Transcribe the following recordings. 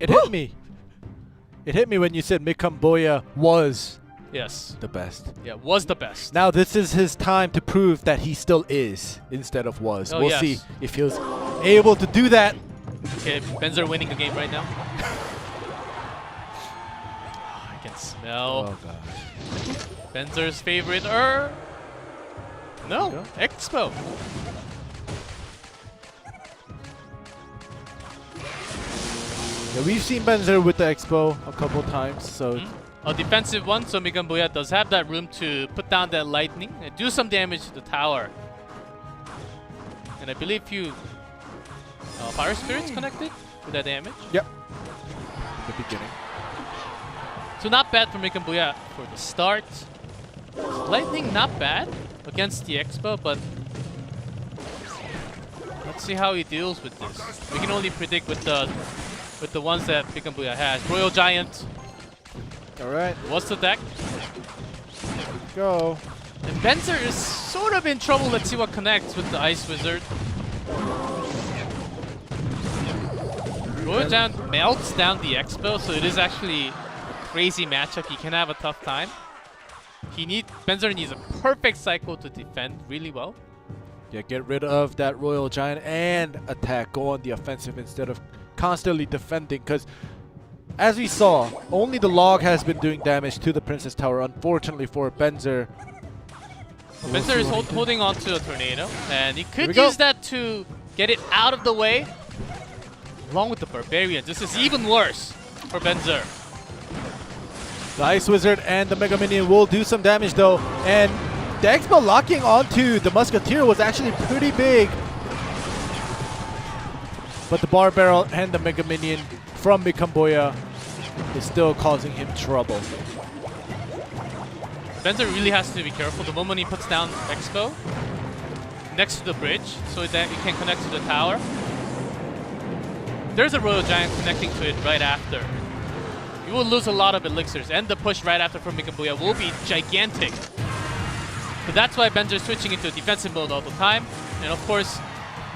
It hit me. It hit me when you said MIKANBOYA was Yes. the best. Yeah, was the best. Now this is his time to prove that he still is instead of was. Oh, We'll yes. see if he was able to do that. Okay, BenZer winning the game right now. I can smell Oh god. BenZer's favorite. No, Expo. Yeah, we've seen BenZer with the Expo a couple times, so A defensive one, so MIKANBOYA does have that room to put down that lightning and do some damage to the tower. And I believe few Fire Spirits connected with that damage. yep. The beginning. So not bad for MIKANBOYA for the start. Lightning not bad against the Expo, but let's see how he deals with this. We can only predict with the ones that MIKANBOYA has. Royal Giant. Alright, What's the deck? go. And BenZer is sort of in trouble. Let's see what connects with the Ice Wizard. Royal Giant melts down the Expo, so it is actually a crazy matchup. He can have a tough time. BenZer needs a perfect cycle to defend really well. Yeah, get rid of that Royal Giant and attack. Go on the offensive instead of constantly defending, because as we saw, only the log has been doing damage to the Princess Tower, unfortunately for BenZer. BenZer is holding on to a tornado, and he could go. use that to get it out of the way. Along with the Barbarian, this is even worse for BenZer. The Ice Wizard and the Mega Minion will do some damage though, and the Expo locking onto the Musketeer was actually pretty big. But the Bar Barrel and the Mega Minion from MIKANBOYA is still causing him trouble. BenZer really has to be careful the moment he puts down Expo next to the bridge so that he can connect to the tower. There's a Royal Giant connecting to it right after. You will lose a lot of elixirs, and the push right after from MIKANBOYA will be gigantic. So that's why BenZer is switching into defensive mode all the time. And of course,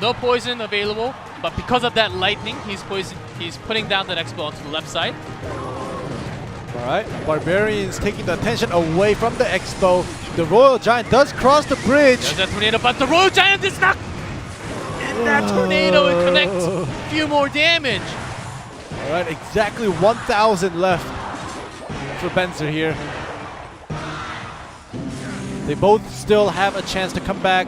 no poison available, but because of that lightning, he's putting down that Expo onto the left side. Alright, Barbarians taking the attention away from the Expo. The Royal Giant does cross the bridge. There's that tornado, but the Royal Giant is not in that tornado. It connects a few more damage. Alright, exactly 1,000 left for BenZer here. They both still have a chance to come back.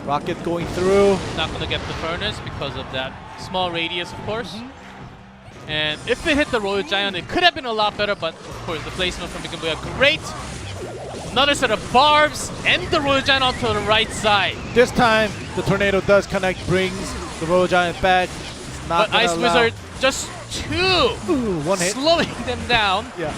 Rocket going through. Not going to get the furnace because of that small radius, of course. And if it hit the Royal Giant, it could have been a lot better, but of course the placement from MIKANBOYA great. Another set of barbs and the Royal Giant onto the right side. This time, the tornado does connect, brings the Royal Giant back. It's not But Ice Wizard just one hit. slowing them down. Yeah.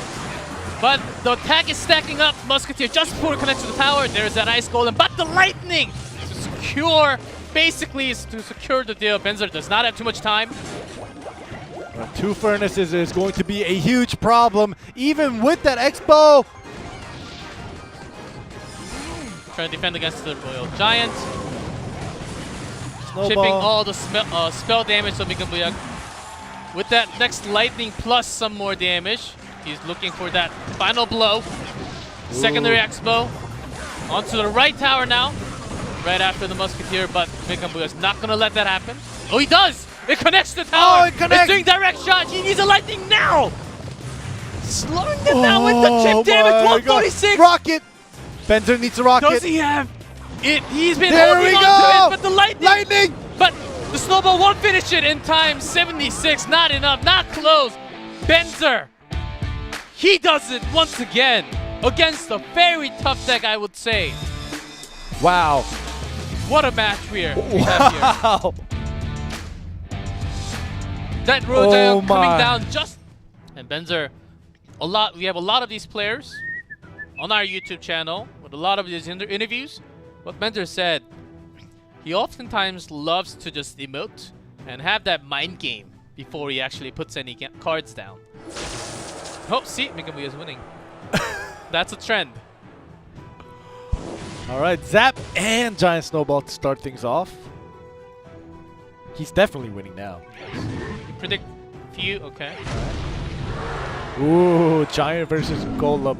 But the attack is stacking up. Musketeer just before it connects to the tower. There's that Ice Golem, but the lightning to secure, basically is to secure the deal. BenZer does not have too much time. Two furnaces is going to be a huge problem, even with that Expo. Trying to defend against the Royal Giant. Snowball. Chipping all the spell damage so MIKANBOYA with that next lightning plus some more damage. He's looking for that final blow. Secondary Expo onto the right tower now. Right after the Musketeer, but MIKANBOYA's not going to let that happen. Oh, he does! It connects to the tower! Oh, it connects! It's doing direct shot! He needs a lightning now! Slowing them down with the chip damage! 146! Rocket! BenZer needs a rocket. Does he have it? He's been There holding we on go! to it, but the lightning! Lightning! But the snowball won't finish it in time. 76, not enough, not close. BenZer, he does it once again against a very tough deck, I would say. Wow. What a match we have here. Wow. That Royal Giant coming my. down just... And BenZer, we have a lot of these players on our YouTube channel with a lot of these interviews. What BenZer said, he oftentimes loves to just emote and have that mind game before he actually puts any cards down. Oh, see, MIKANBOYA is winning. That's a trend. Alright, Zap and Giant Snowball to start things off. He's definitely winning now. You predict few. Okay. Ooh, Giant versus Golem.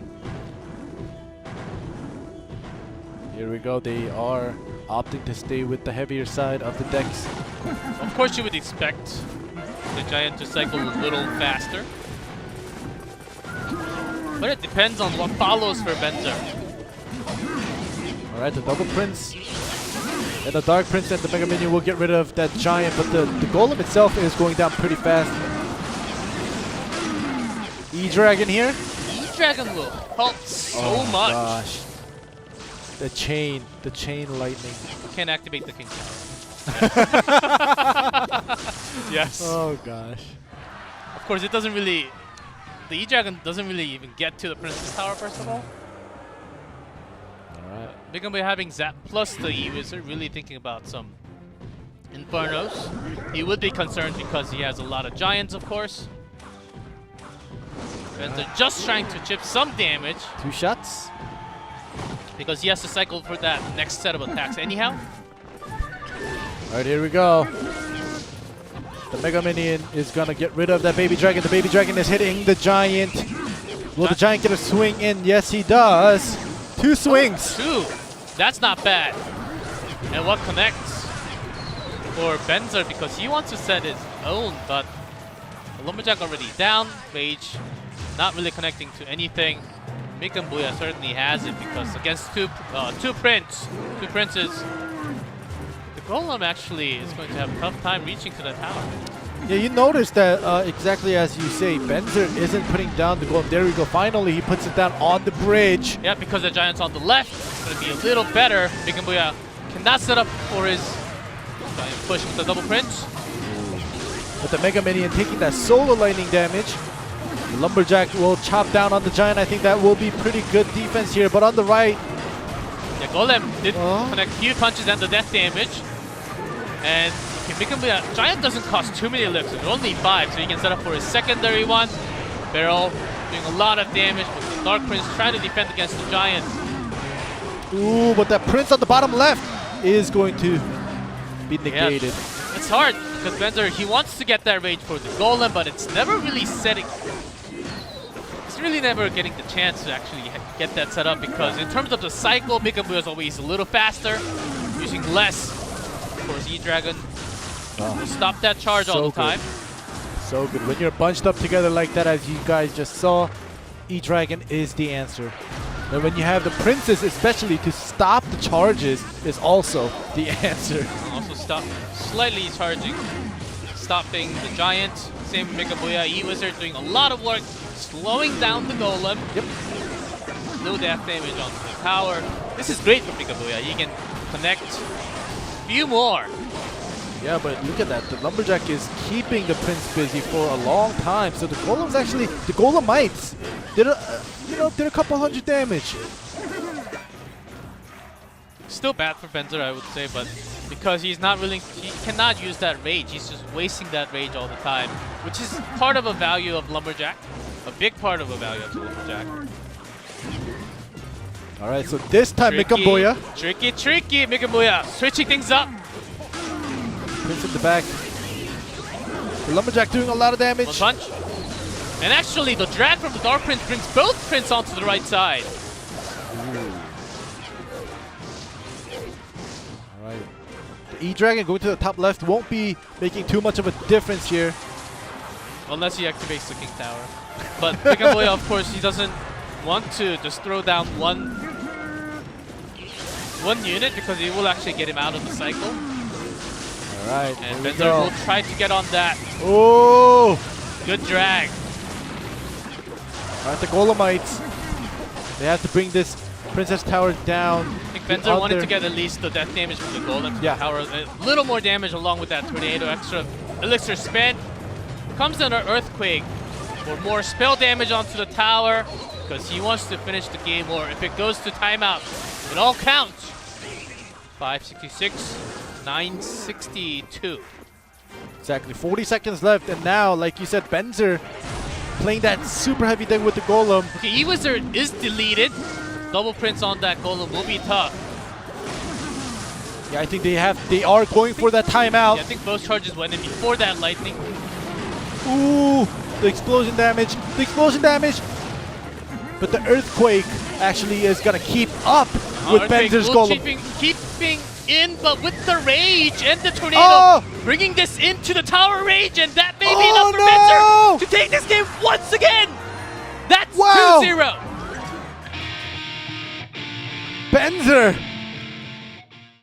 Here we go. They are opting to stay with the heavier side of the decks. Of course, you would expect the Giant to cycle a little faster. But it depends on what follows for BenZer. Alright, the Double Prince and the Dark Prince and the Mega Minion will get rid of that Giant, but the Golem itself is going down pretty fast. E-Dragon here. E-Dragon will help so much. Gosh. The chain lightning. You can't activate the King Tower. Yes. Oh gosh. Of course, it doesn't really... The E-Dragon doesn't really even get to the Princess Tower, first of all. Alright. MIKANBOYA having Zap plus the E-Wizard, really thinking about some Infernos. He would be concerned because he has a lot of Giants, of course. BenZer just trying to chip some damage. 2 shots. Because he has to cycle for that next set of attacks anyhow. Alright, here we go. The Mega Minion is gonna get rid of that Baby Dragon. The Baby Dragon is hitting the Giant. Will the Giant get a swing in? Yes, he does. 2 swings. 2. That's not bad. And what connects for BenZer, because he wants to set his own, but the Lumberjack already down. Rage not really connecting to anything. MIKANBOYA certainly has it because against two princes, the Golem actually is going to have a tough time reaching to the tower. Yeah, you notice that exactly as you say, BenZer isn't putting down the Golem. There we go. Finally, he puts it down on the bridge. Yeah, because the Giant's on the left, it's going to be a little better. MIKANBOYA cannot set up for his Giant push with the double prince. But the Mega Minion taking that solo lightning damage. The Lumberjack will chop down on the Giant. I think that will be pretty good defense here. But on the right, Yeah, Golem did connect a few punches and the death damage. And MIKANBOYA, Giant doesn't cost too many elixirs, only 5, so he can set up for his secondary one. Barrel doing a lot of damage with the Dark Prince trying to defend against the Giant. ooh, but that Prince on the bottom left is going to be negated. Yeah, it's hard because BenZer, he wants to get that rage for the Golem, but it's never really setting. It's really never getting the chance to actually get that set up because in terms of the cycle, MIKANBOYA is always a little faster, using less. Of course, E-Dragon will stop that charge all the time. So good. When you're bunched up together like that, as you guys just saw, E-Dragon is the answer. And when you have the Princess, especially to stop the charges, is also the answer. Also stop slightly charging, stopping the Giant. Same MIKANBOYA, E-Wizard doing a lot of work, slowing down the Golem. Yep. No death damage onto the tower. This is great for MIKANBOYA. He can connect a few more. Yeah, but look at that. The Lumberjack is keeping the Prince busy for a long time. So the Golem's actually, the Golemites did a couple hundred damage. Still bad for BenZer, I would say, but because he's not willing, he cannot use that rage. He's just wasting that rage all the time, which is part of a value of Lumberjack, a big part of a value of Lumberjack. All right, so this time MIKANBOYA. Tricky, MIKANBOYA, switching things up. Prince in the back. The Lumberjack doing a lot of damage. One punch. And actually, the drag from the Dark Prince brings both Prince onto the right side. All right. The E-Dragon going to the top left won't be making too much of a difference here. Unless he activates the King Tower. But MIKANBOYA, of course, he doesn't want to just throw down one unit because it will actually get him out of the cycle. All right. And BenZer will try to get on that. Oh! Good drag. All right, the Golemites. They have to bring this Princess Tower down. I think BenZer wanted to get at least the death damage from the Golem. Yeah. Tower. A little more damage along with that tornado. Extra elixir spent. Comes under Earthquake for more spell damage onto the tower because he wants to finish the game, or if it goes to timeout, it all counts. 566, 962. Exactly, 40 seconds left, and now, like you said, BenZer playing that super heavy deck with the Golem. Okay, E-Wizard is deleted. Double Prince on that Golem will be tough. Yeah, I think they are going for that timeout. Yeah, I think both charges went in before that lightning. Ooh, the explosion damage. The explosion damage. But the earthquake actually is gonna keep up with BenZer's golem. Keeping in, but with the rage and the tornado, Oh! bringing this into the tower rage, and that may be Oh, enough for no! BenZer to take this game once again.